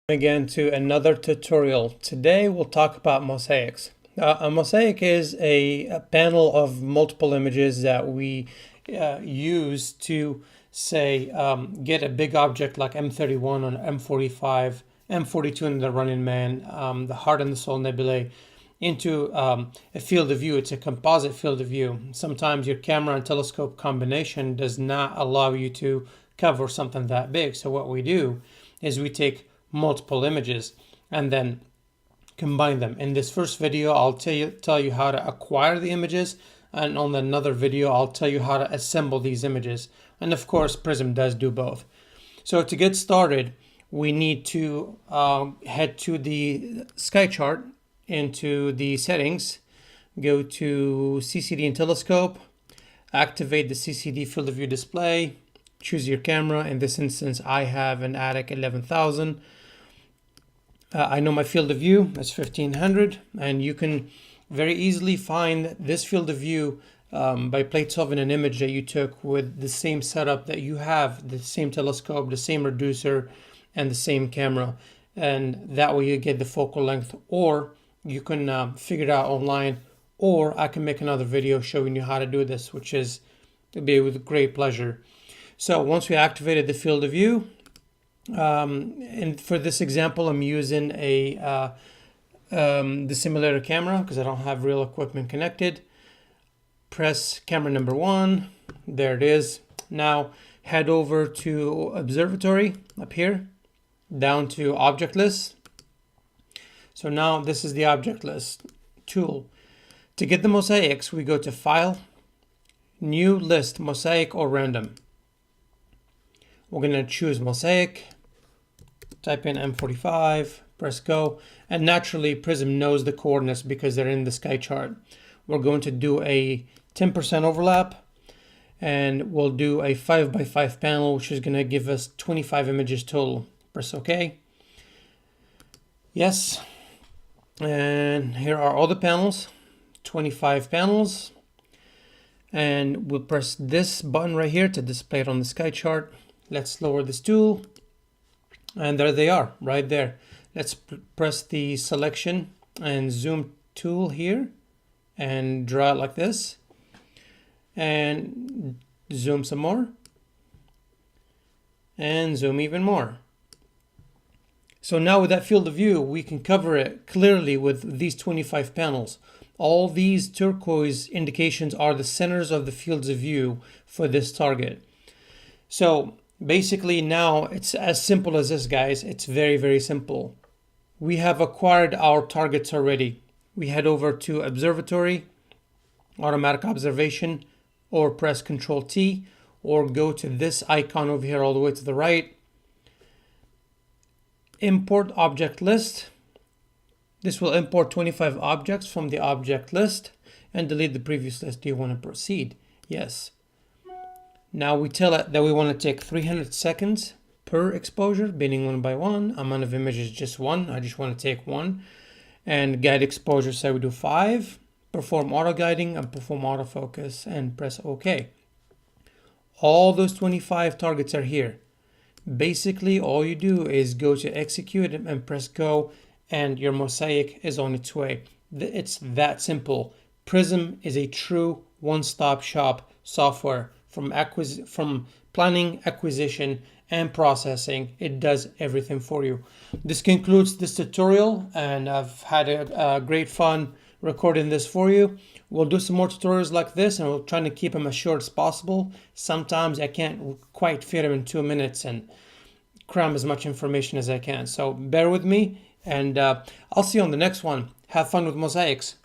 Again to another tutorial. Today we'll talk about mosaics. A mosaic is a panel of multiple images that we use to say get a big object like M31 or M45, M42 in the Running Man, the Heart and the Soul Nebulae into a field of view. It's a composite field of view. Sometimes your camera and telescope combination does not allow you to cover something that big. So what we do is we take multiple images and then combine them. In this first video, I'll tell you how to acquire the images, and on another video, I'll tell you how to assemble these images. And of course, PRISM does do both. So to get started, we need to head to the sky chart, into the settings, go to CCD and telescope, activate the CCD field of view display, choose your camera. In this instance, I have an Attic 11,000. I know my field of view is 1500, and you can very easily find this field of view by plate solving an image that you took with the same setup that you have, the same telescope, the same reducer, and the same camera. And that way you get the focal length, or you can figure it out online, or I can make another video showing you how to do this, which is to be with great pleasure. So once we activated the field of view, and for this example, I'm using the simulator camera because I don't have real equipment connected. Press camera number 1. There it is. Now head over to observatory up here, down to object list. So now this is the object list tool. To get the mosaics, we go to File, New List, Mosaic or Random. We're going to choose mosaic, type in M45, press go, and naturally PRISM knows the coordinates because they're in the sky chart. We're going to do a 10% overlap, and we'll do a 5x5 panel, which is going to give us 25 images total. Press OK. Yes. And here are all the panels, 25 panels. And we'll press this button right here to display it on the sky chart. Let's lower this tool, and there they are right there. Let's press the selection and zoom tool here and draw it like this, and zoom some more, and zoom even more. So now with that field of view, we can cover it clearly with these 25 panels. All these turquoise indications are the centers of the fields of view for this target. So basically now it's as simple as this, guys. It's very, very simple. We have acquired our targets already. We head over to observatory, automatic observation, or press Ctrl T, or go to this icon over here all the way to the right. Import object list. This will import 25 objects from the object list and delete the previous list. Do you want to proceed? Yes. Now we tell it that we want to take 300 seconds per exposure, binning 1 by 1. Amount of images just 1. I just want to take 1. And guide exposure, say we do 5. Perform auto guiding and perform autofocus, and press OK. All those 25 targets are here. Basically, all you do is go to execute and press go, and your mosaic is on its way. It's that simple. PRISM is a true one-stop shop software. From planning, acquisition, and processing, it does everything for you. This concludes this tutorial, and I've had a great fun recording this for you. We'll do some more tutorials like this, and we'll try to keep them as short as possible. Sometimes I can't quite fit them in 2 minutes and cram as much information as I can. So bear with me, and I'll see you on the next one. Have fun with mosaics.